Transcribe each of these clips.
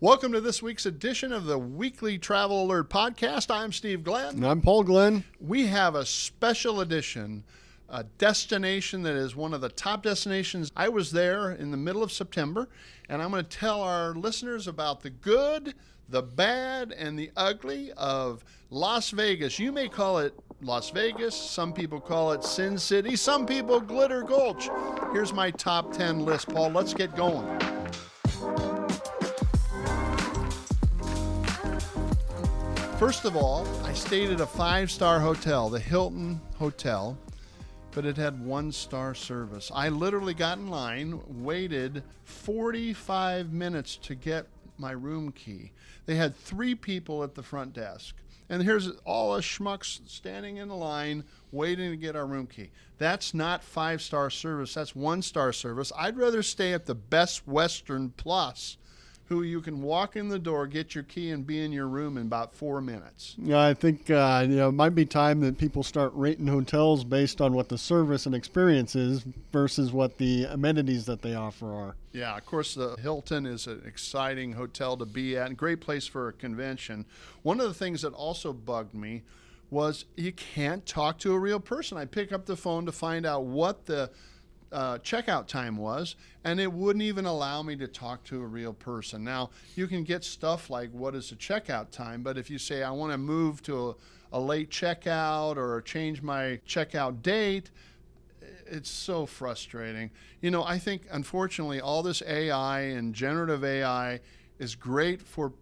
Welcome to this week's edition of the Weekly Travel Alert Podcast. I'm Steve Glenn. And I'm Paul Glenn. We have a special edition, a destination that is one of the top destinations. I was there in the middle of September, and I'm going to tell our listeners about the good, the bad, and the ugly of Las Vegas. You may call it Las Vegas. Some people call it Sin City. Some people Glitter Gulch. Here's my top 10 list, Paul. Let's get going. First of all, I stayed at a 5-star hotel, the Hilton Hotel, but it had 1-star service. I literally got in line, waited 45 minutes to get my room key. They had 3 people at the front desk. And here's all us schmucks standing in the line waiting to get our room key. That's not 5-star service, that's 1-star service. I'd rather stay at the Best Western Plus, who you can walk in the door, get your key, and be in your room in about 4 minutes. Yeah, I think it might be time that people start rating hotels based on what the service and experience is versus what the amenities that they offer are. Yeah, of course, the Hilton is an exciting hotel to be at and great place for a convention. One of the things that also bugged me was you can't talk to a real person. I pick up the phone to find out what the checkout time was, and it wouldn't even allow me to talk to a real person. Now, you can get stuff like what is the checkout time, but if you say I want to move to a late checkout or change my checkout date, it's so frustrating. You know, I think, unfortunately, all this AI and generative AI is great for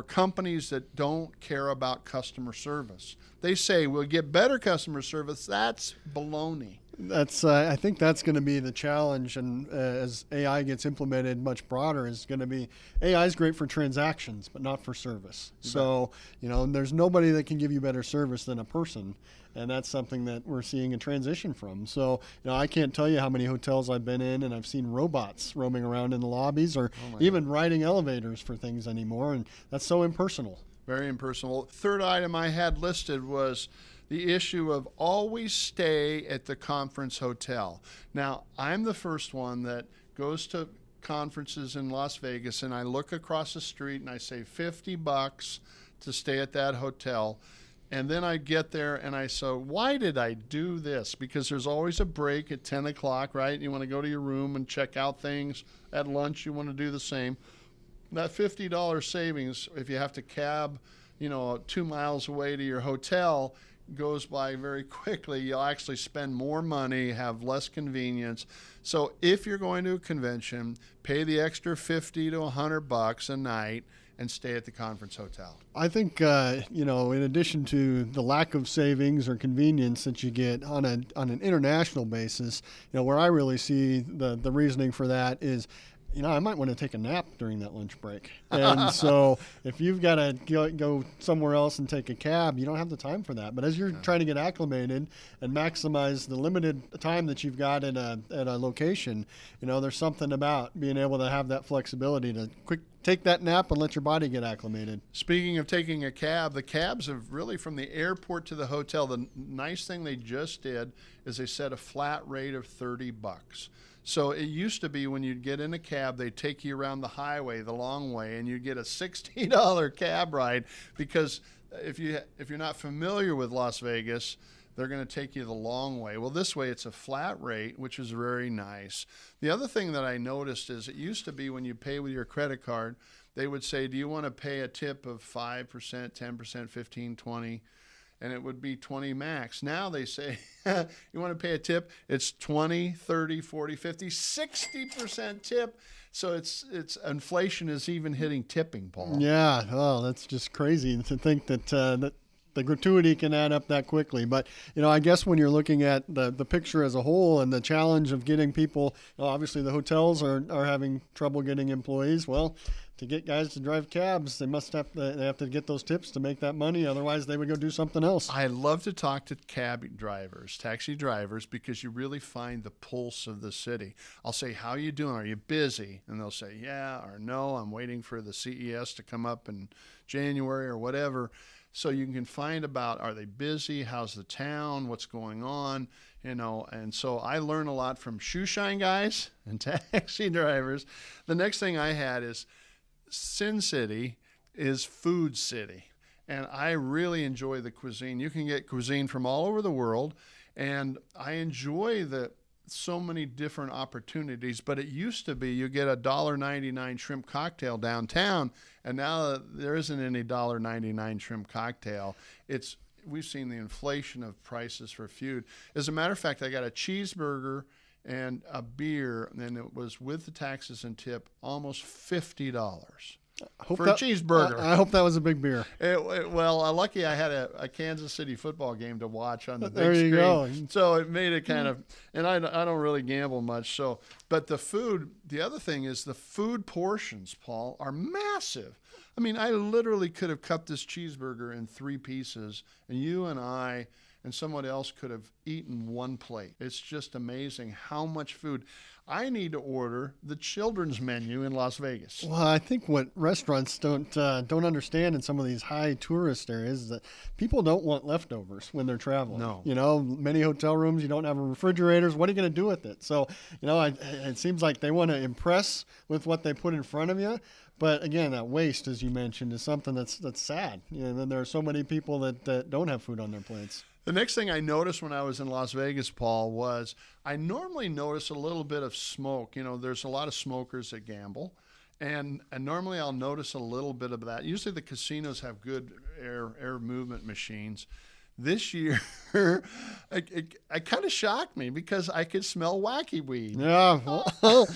companies that don't care about customer service. They say we'll get better customer service. That's baloney. I think that's going to be the challenge, and as AI gets implemented much broader, is going to be AI is great for transactions, but not for service. So, there's nobody that can give you better service than a person, and that's something that we're seeing a transition from. So, I can't tell you how many hotels I've been in, and I've seen robots roaming around in the lobbies or even riding elevators for things anymore, and that's so impersonal. Very impersonal. Third item I had listed was the issue of always stay at the conference hotel. Now, I'm the first one that goes to conferences in Las Vegas, and I look across the street and I say $50 to stay at that hotel. And then I get there and I say, why did I do this? Because there's always a break at 10 o'clock, right? You want to go to your room and check out things. At lunch, you want to do the same. That $50 savings, if you have to cab, 2 miles away to your hotel, goes by very quickly. You'll actually spend more money, have less convenience. So if you're going to a convention, pay the extra $50 to $100 a night and stay at the conference hotel. I think, in addition to the lack of savings or convenience that you get on an international basis, where I really see the reasoning for that is, I might want to take a nap during that lunch break. And so if you've got to go somewhere else and take a cab, you don't have the time for that. But as you're trying to get acclimated and maximize the limited time that you've got at a location, there's something about being able to have that flexibility to take that nap and let your body get acclimated. Speaking of taking a cab, the cabs have really, from the airport to the hotel, the nice thing they just did is they set a flat rate of $30. So it used to be when you'd get in a cab, they'd take you around the highway, the long way, and you'd get a $60 cab ride because if you're not familiar with Las Vegas, they're going to take you the long way. Well, this way it's a flat rate, which is very nice. The other thing that I noticed is it used to be when you pay with your credit card, they would say, do you want to pay a tip of 5%, 10%, 15, 20? And it would be 20 max. Now they say, you want to pay a tip? It's 20, 30, 40, 50, 60% tip. So it's inflation is even hitting tipping, Paul. Yeah, that's just crazy to think that the gratuity can add up that quickly. But, I guess when you're looking at the picture as a whole and the challenge of getting people, obviously the hotels are having trouble getting employees. Well, to get guys to drive cabs, they have to get those tips to make that money. Otherwise, they would go do something else. I love to talk to cab drivers, taxi drivers, because you really find the pulse of the city. I'll say, how you doing? Are you busy? And they'll say, yeah or no, I'm waiting for the CES to come up in January or whatever. So you can find about, are they busy? How's the town? What's going on? And so I learn a lot from shoe shine guys and taxi drivers. The next thing I had is Sin City is food city, and I really enjoy the cuisine. You can get cuisine from all over the world, and I enjoy the so many different opportunities. But it used to be you get a $1.99 shrimp cocktail downtown, and now there isn't any $1.99 shrimp cocktail. We've seen the inflation of prices for food. As a matter of fact, I got a cheeseburger and a beer, and it was with the taxes and tip almost $50 for a cheeseburger. I hope that was a big beer. Well, lucky I had a Kansas City football game to watch on the big There you screen. go. So it made it kind of, and I don't really gamble much. So, but the food, the other thing is the food portions, Paul, are massive. I mean, I literally could have cut this cheeseburger in 3 pieces, and you and I and someone else could have eaten 1 plate. It's just amazing how much food. I need to order the children's menu in Las Vegas. Well, I think what restaurants don't understand in some of these high tourist areas is that people don't want leftovers when they're traveling. No. You know, many hotel rooms, you don't have refrigerators. What are you going to do with it? So, you know, it seems like they want to impress with what they put in front of you. But again, that waste, as you mentioned, is something that's sad. You know, and there are so many people that don't have food on their plates. The next thing I noticed when I was in Las Vegas, Paul, was I normally notice a little bit of smoke. You know, there's a lot of smokers that gamble, and normally I'll notice a little bit of that. Usually the casinos have good air movement machines. This year, it kind of shocked me because I could smell wacky weed. Yeah, well,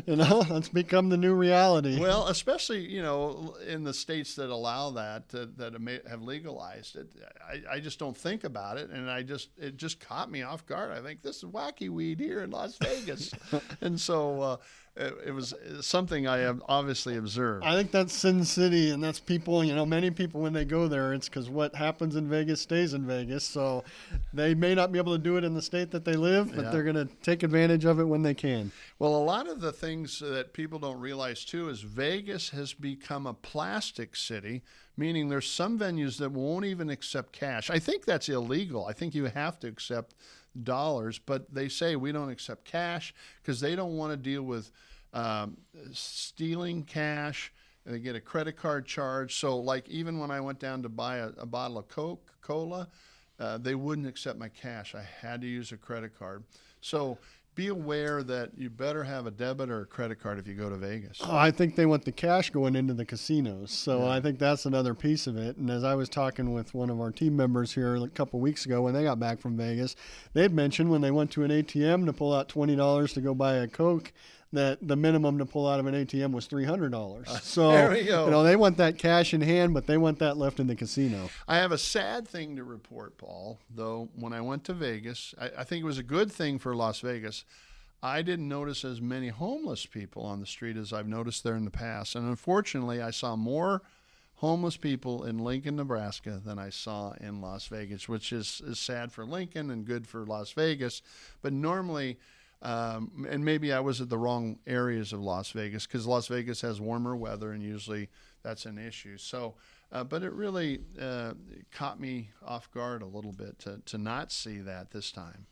you know, that's become the new reality. Well, especially, you know, in the states that allow that have legalized it. I just don't think about it, and it just caught me off guard. I think this is wacky weed here in Las Vegas, and so it was something I have obviously observed. I think that's Sin City, and that's people, you know, many people when they go there, it's because what happens in Vegas stays in Vegas. So they may not be able to do it in the state that they live, but they're going to take advantage of it when they can. Well, a lot of the things that people don't realize, too, is Vegas has become a plastic city, meaning there's some venues that won't even accept cash. I think that's illegal. I think you have to accept dollars, but they say we don't accept cash because they don't want to deal with stealing cash. They get a credit card charge. So, like, even when I went down to buy a bottle of Coca-Cola, they wouldn't accept my cash. I had to use a credit card. So be aware that you better have a debit or a credit card if you go to Vegas. Oh, I think they want the cash going into the casinos. So I think that's another piece of it. And as I was talking with one of our team members here a couple of weeks ago when they got back from Vegas, they had mentioned when they went to an ATM to pull out $20 to go buy a Coke, that the minimum to pull out of an ATM was $300. So, there we go. You know, they want that cash in hand, but they want that left in the casino. I have a sad thing to report, Paul, though. When I went to Vegas, I think it was a good thing for Las Vegas. I didn't notice as many homeless people on the street as I've noticed there in the past. And unfortunately, I saw more homeless people in Lincoln, Nebraska than I saw in Las Vegas, which is sad for Lincoln and good for Las Vegas. But normally, and maybe I was at the wrong areas of Las Vegas because Las Vegas has warmer weather and usually that's an issue. So, but it really caught me off guard a little bit to not see that this time.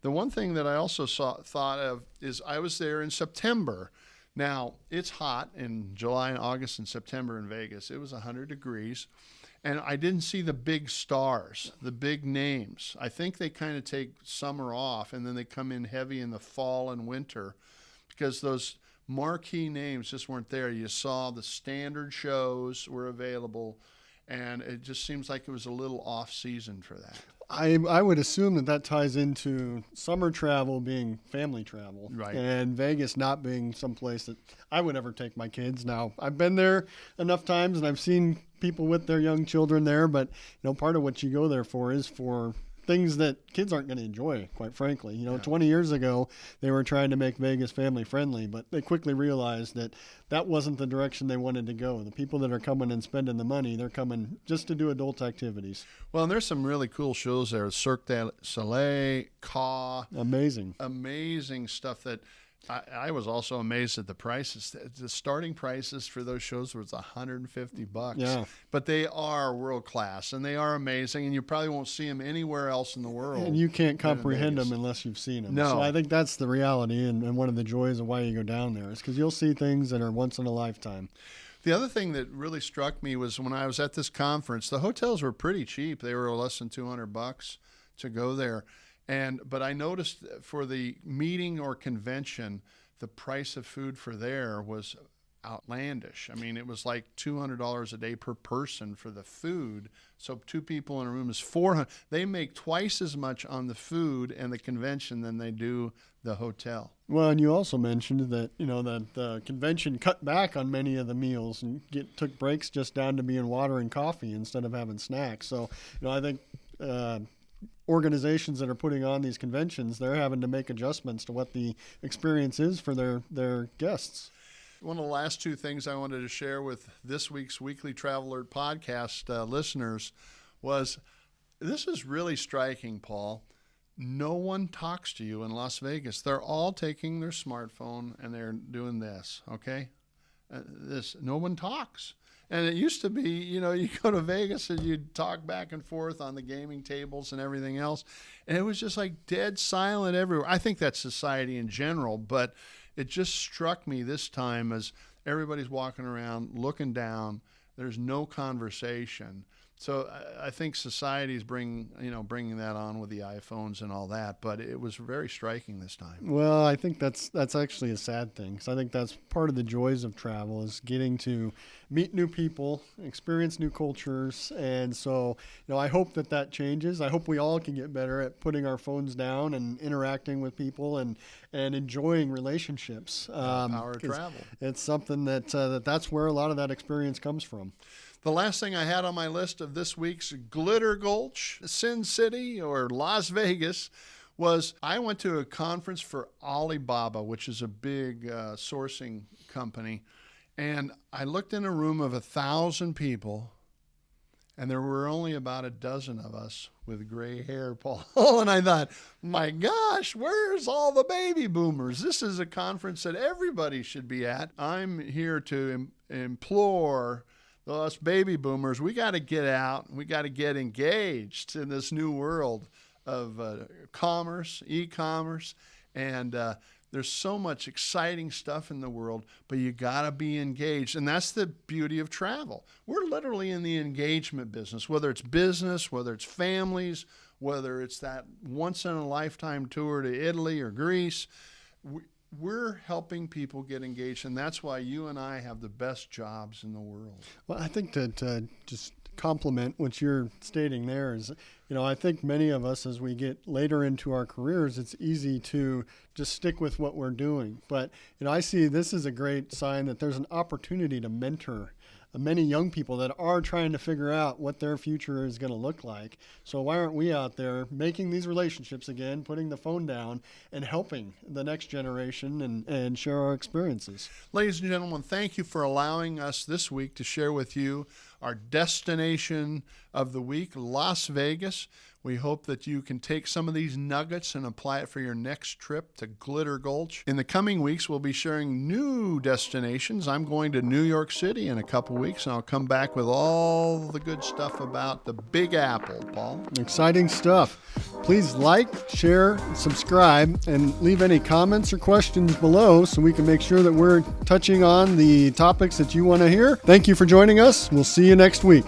The one thing that I also thought of is I was there in September. Now, it's hot in July and August and September in Vegas. It was 100 degrees. And I didn't see the big stars, the big names. I think they kind of take summer off and then they come in heavy in the fall and winter because those marquee names just weren't there. You saw the standard shows were available, and it just seems like it was a little off season for that. I would assume that ties into summer travel being family travel, Right. And Vegas not being someplace that I would ever take my kids. Now, I've been there enough times and I've seen people with their young children there, but you know, part of what you go there for is for things that kids aren't going to enjoy, quite frankly. You know, 20 years ago, they were trying to make Vegas family friendly, but they quickly realized that that wasn't the direction they wanted to go. The people that are coming and spending the money, they're coming just to do adult activities. Well, and there's some really cool shows there. Cirque du Soleil, Caw. Amazing Stuff that I was also amazed at the prices. The starting prices for those shows was $150. Yeah. But they are world class and they are amazing, and you probably won't see them anywhere else in the world. And you can't comprehend Vegas. them unless you've seen them. No. So I think that's the reality and one of the joys of why you go down there is because you'll see things that are once in a lifetime. The other thing that really struck me was when I was at this conference, the hotels were pretty cheap. They were less than $200 to go there. But I noticed for the meeting or convention, the price of food for there was outlandish. I mean, it was like $200 a day per person for the food. So 2 people in a room is $400. They make twice as much on the food and the convention than they do the hotel. Well, and you also mentioned that, that the convention cut back on many of the meals and took breaks just down to being water and coffee instead of having snacks. So, I think organizations that are putting on these conventions, they're having to make adjustments to what the experience is for their guests. One of the last 2 things I wanted to share with this week's Weekly Travel Alert podcast listeners was, this is really striking, Paul. No one talks to you in Las Vegas. They're all taking their smartphone and they're doing this, okay? No one talks. And it used to be, you go to Vegas and you'd talk back and forth on the gaming tables and everything else. And it was just like dead silent everywhere. I think that's society in general, but it just struck me this time as everybody's walking around looking down. There's no conversation. So I think society's bringing that on with the iPhones and all that, but it was very striking this time. Well, I think that's actually a sad thing, because I think that's part of the joys of travel, is getting to meet new people, experience new cultures, and so I hope that changes. I hope we all can get better at putting our phones down and interacting with people and enjoying relationships. Power of travel. It's something that's where a lot of that experience comes from. The last thing I had on my list of this week's Glitter Gulch, Sin City, or Las Vegas, was I went to a conference for Alibaba, which is a big sourcing company, and I looked in a room of 1,000 people, and there were only about a dozen of us with gray hair, Paul. And I thought, my gosh, where's all the baby boomers? This is a conference that everybody should be at. I'm here to implore us baby boomers, we got to get out. We got to get engaged in this new world of commerce, e-commerce, and there's so much exciting stuff in the world, but you got to be engaged, and that's the beauty of travel. We're literally in the engagement business, whether it's business, whether it's families, whether it's that once-in-a-lifetime tour to Italy or Greece. We're helping people get engaged, and that's why you and I have the best jobs in the world. Well, I think to just compliment what you're stating there is, I think many of us, as we get later into our careers, it's easy to just stick with what we're doing. But, I see this as a great sign that there's an opportunity to mentor many young people that are trying to figure out what their future is going to look like. So why aren't we out there making these relationships again, putting the phone down, and helping the next generation and share our experiences? Ladies and gentlemen, thank you for allowing us this week to share with you our destination of the week, Las Vegas. We hope that you can take some of these nuggets and apply it for your next trip to Glitter Gulch. In the coming weeks, we'll be sharing new destinations. I'm going to New York City in a couple weeks, and I'll come back with all the good stuff about the Big Apple, Paul. Exciting stuff. Please like, share, subscribe, and leave any comments or questions below so we can make sure that we're touching on the topics that you want to hear. Thank you for joining us. We'll see you next week.